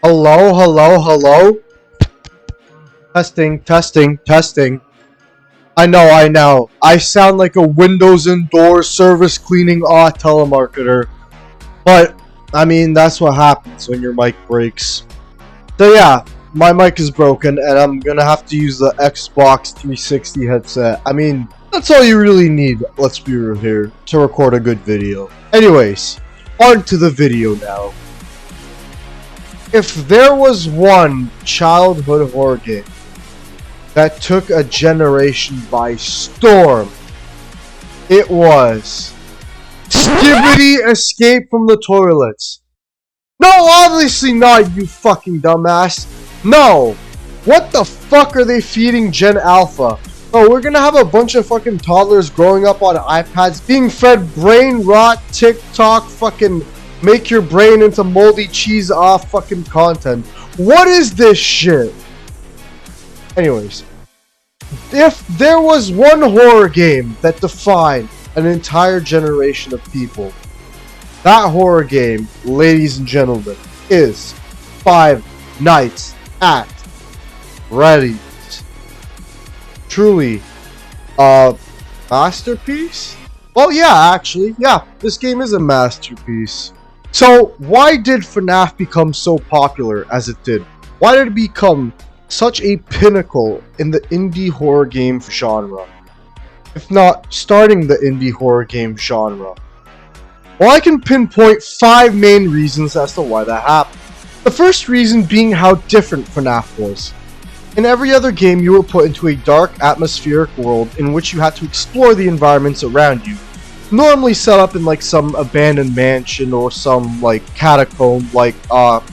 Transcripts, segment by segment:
Hello, hello, hello? Testing, testing, testing. I know. I sound like a Windows and Doors service cleaning telemarketer. But, I mean, that's what happens when your mic breaks. So yeah, my mic is broken and I'm gonna have to use the Xbox 360 headset. I mean, that's all you really need, let's be real here, to record a good video. Anyways, on to the video now. If there was one childhood horror game that took a generation by storm, it was Skibidi Escape from the Toilets. No, obviously not, you fucking dumbass. No! What the fuck are they feeding Gen Alpha? Oh, we're gonna have a bunch of fucking toddlers growing up on iPads being fed brain rot, TikTok, fucking make your brain into moldy cheese off fucking content. What is this shit? Anyways, if there was one horror game that defined an entire generation of people, that horror game, ladies and gentlemen, is Five Nights at Freddy's. Truly a masterpiece? Well, yeah, actually, yeah, this game is a masterpiece. So, why did FNAF become so popular as it did? Why did it become such a pinnacle in the indie horror game genre? If not starting the indie horror game genre? Well, I can pinpoint 5 main reasons as to why that happened. The first reason being how different FNAF was. In every other game, you were put into a dark, atmospheric world in which you had to explore the environments around you. Normally set up in like some abandoned mansion or some like catacomb-like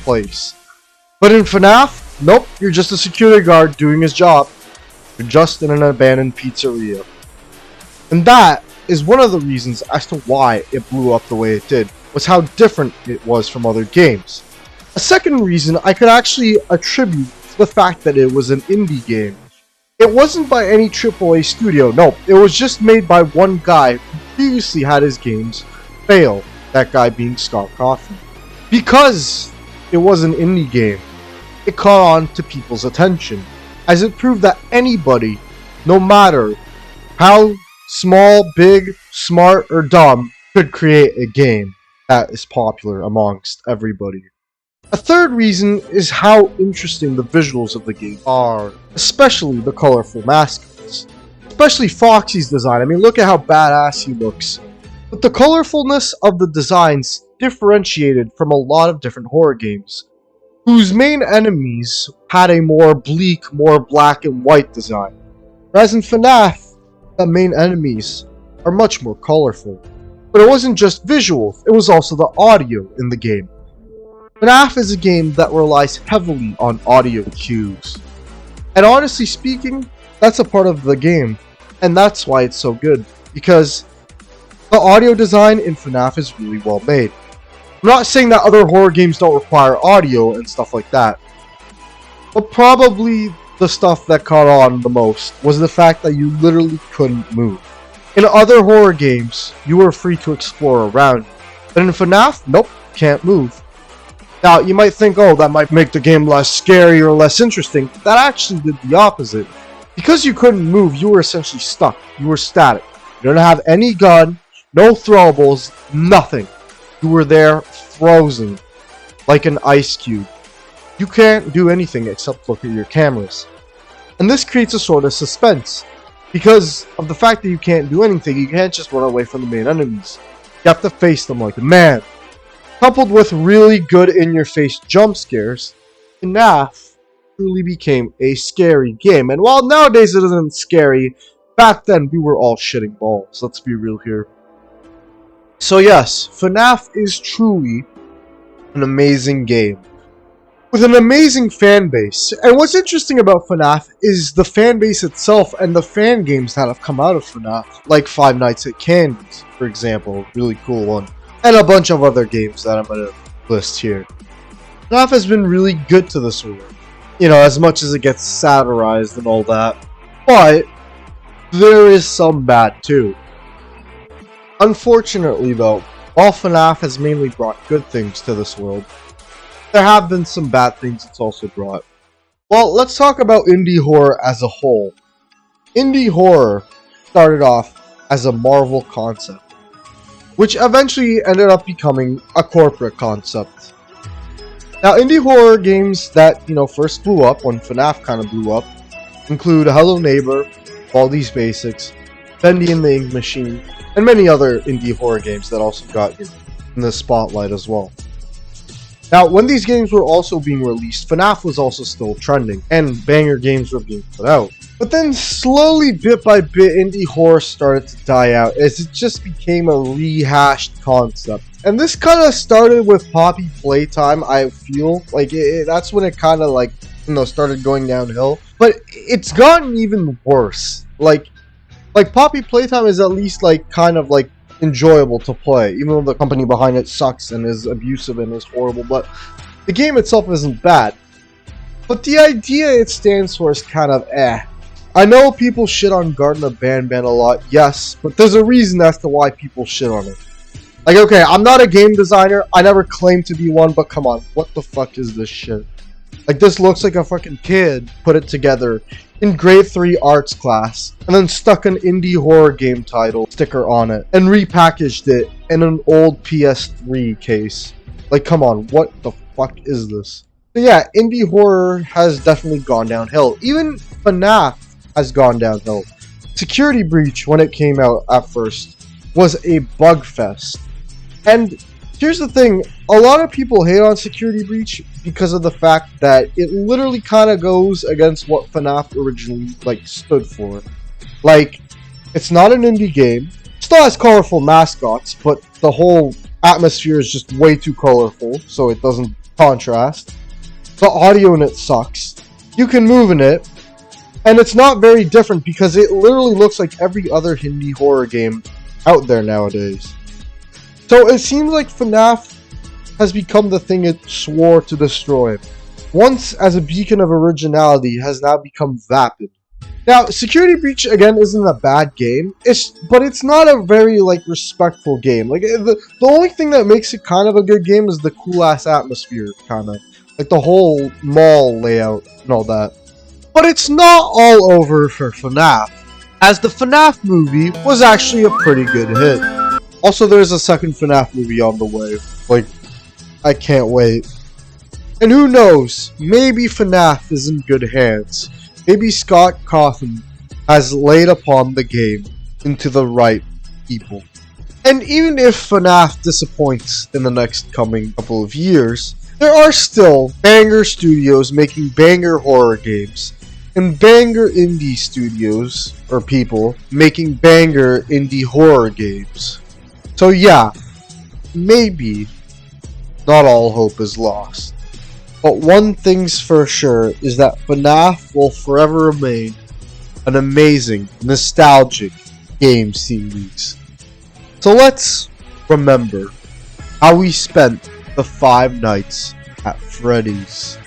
place. But in FNAF, nope, you're just a security guard doing his job. You're just in an abandoned pizzeria. And that is one of the reasons as to why it blew up the way it did, was how different it was from other games. A second reason I could actually attribute to the fact that it was an indie game. It wasn't by any AAA studio, no, it was just made by one guy who previously had his games fail, that guy being Scott Cawthon. Because it was an indie game, it caught on to people's attention, as it proved that anybody, no matter how small, big, smart, or dumb, could create a game that is popular amongst everybody. A third reason is how interesting the visuals of the game are, especially the colorful mascots. Especially Foxy's design. I mean, look at how badass he looks. But the colorfulness of the designs differentiated from a lot of different horror games, whose main enemies had a more bleak, more black and white design. Whereas in FNAF, the main enemies are much more colorful. But it wasn't just visual, it was also the audio in the game. FNAF is a game that relies heavily on audio cues. And honestly speaking, that's a part of the game, and that's why it's so good, because the audio design in FNAF is really well made. I'm not saying that other horror games don't require audio and stuff like that, but probably the stuff that caught on the most was the fact that you literally couldn't move. In other horror games, you were free to explore around, but in FNAF, nope, can't move. Now, you might think, oh, that might make the game less scary or less interesting. That actually did the opposite. Because you couldn't move, you were essentially stuck. You were static. You don't have any gun, no throwables, nothing. You were there, frozen, like an ice cube. You can't do anything except look at your cameras. And this creates a sort of suspense. Because of the fact that you can't do anything, you can't just run away from the main enemies. You have to face them like a man. Coupled with really good in-your-face jump scares, FNAF truly became a scary game. And while nowadays it isn't scary, back then we were all shitting balls. Let's be real here. So yes, FNAF is truly an amazing game, with an amazing fan base. And what's interesting about FNAF is the fan base itself and the fan games that have come out of FNAF, like Five Nights at Candy's, for example, really cool one. And a bunch of other games that I'm going to list here. FNAF has been really good to this world. You know, as much as it gets satirized and all that. But there is some bad too. Unfortunately though, while FNAF has mainly brought good things to this world, there have been some bad things it's also brought. Well, let's talk about indie horror as a whole. Indie horror started off as a Marvel concept, which eventually ended up becoming a corporate concept. Now, indie horror games that, first blew up when FNAF kind of blew up include Hello Neighbor, Baldi's Basics, Bendy and the Ink Machine, and many other indie horror games that also got in the spotlight as well. Now, when these games were also being released, FNAF was also still trending, and banger games were being put out. But then slowly, bit by bit, indie horror started to die out as it just became a rehashed concept. And this kind of started with Poppy Playtime, I feel. Like, that's when it kind of started going downhill. But it's gotten even worse. Like Poppy Playtime is at least, enjoyable to play, even though the company behind it sucks and is abusive and is horrible, but the game itself isn't bad. But the idea it stands for is kind of eh. I know people shit on Garden of Banban a lot, yes, but there's a reason as to why people shit on it. Like, okay, I'm not a game designer, I never claimed to be one, but come on, what the fuck is this shit? Like, this looks like a fucking kid put it together in grade 3 arts class, and then stuck an indie horror game title sticker on it, and repackaged it in an old PS3 case. Like, come on, what the fuck is this? But yeah, indie horror has definitely gone downhill. Even FNAF has gone downhill. Security Breach, when it came out at first, was a bug fest. And here's the thing, a lot of people hate on Security Breach because of the fact that it literally kind of goes against what FNAF originally, stood for. Like, it's not an indie game, still has colorful mascots, but the whole atmosphere is just way too colorful, so it doesn't contrast. The audio in it sucks. You can move in it, and it's not very different because it literally looks like every other indie horror game out there nowadays. So it seems like FNAF has become the thing it swore to destroy. Once as a beacon of originality has now become vapid. Now, Security Breach again isn't a bad game, but it's not a very respectful game. The only thing that makes it kind of a good game is the cool ass atmosphere, kind of like the whole mall layout and all that. But it's not all over for FNAF, as the FNAF movie was actually a pretty good hit. Also, there's a second FNAF movie on the way. I can't wait. And who knows, maybe FNAF is in good hands. Maybe Scott Cawthon has laid upon the game into the right people. And even if FNAF disappoints in the next coming couple of years, there are still banger studios making banger horror games, and banger indie studios, or people, making banger indie horror games. So yeah, maybe not all hope is lost. But one thing's for sure is that FNAF will forever remain an amazing, nostalgic game series. So let's remember how we spent the 5 nights at Freddy's.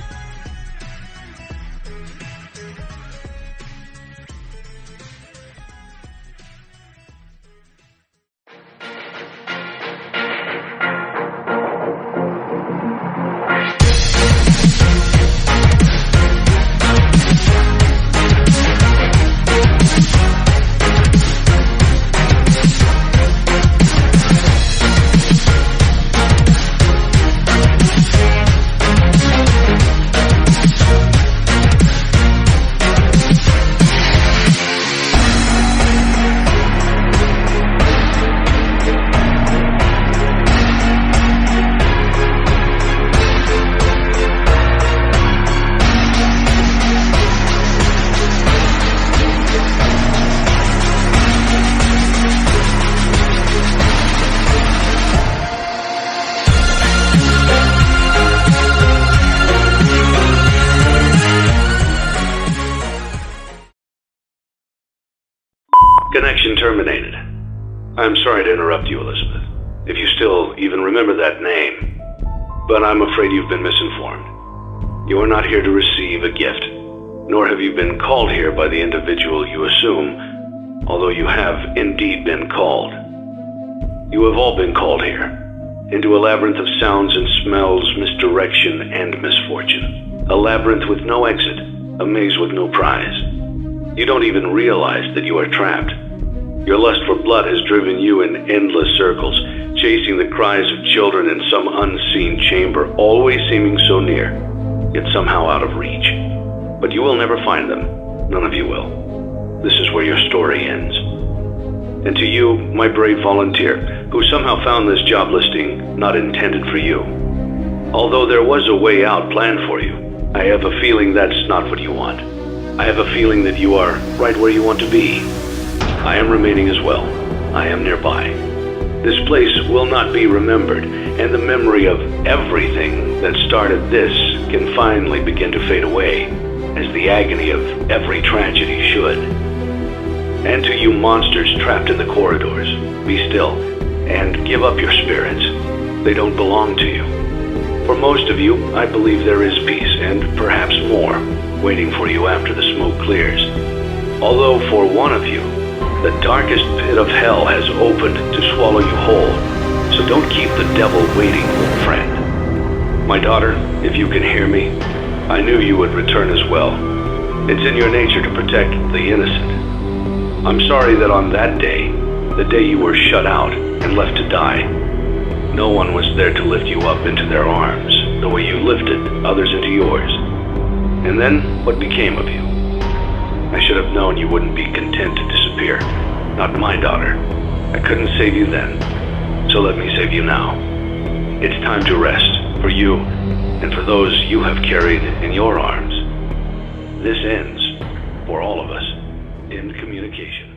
Connection terminated. I'm sorry to interrupt you, Elizabeth, if you still even remember that name, but I'm afraid you've been misinformed. You are not here to receive a gift, nor have you been called here by the individual you assume, although you have indeed been called. You have all been called here, into a labyrinth of sounds and smells, misdirection and misfortune. A labyrinth with no exit, a maze with no prize. You don't even realize that you are trapped. Your lust for blood has driven you in endless circles, chasing the cries of children in some unseen chamber, always seeming so near, yet somehow out of reach. But you will never find them. None of you will. This is where your story ends. And to you, my brave volunteer, who somehow found this job listing not intended for you. Although there was a way out planned for you, I have a feeling that's not what you want. I have a feeling that you are right where you want to be. I am remaining as well. I am nearby. This place will not be remembered, and the memory of everything that started this can finally begin to fade away, as the agony of every tragedy should. And to you monsters trapped in the corridors, be still, and give up your spirits. They don't belong to you. For most of you, I believe there is peace, and perhaps more, waiting for you after the smoke clears. Although for one of you, the darkest pit of hell has opened to swallow you whole, so don't keep the devil waiting, old friend. My daughter, if you can hear me, I knew you would return as well. It's in your nature to protect the innocent. I'm sorry that on that day, the day you were shut out and left to die, no one was there to lift you up into their arms, the way you lifted others into yours. And then, what became of you? I should have known you wouldn't be content to disappear. Not my daughter. I couldn't save you then, so let me save you now. It's time to rest, for you, and for those you have carried in your arms. This ends, for all of us, in communication.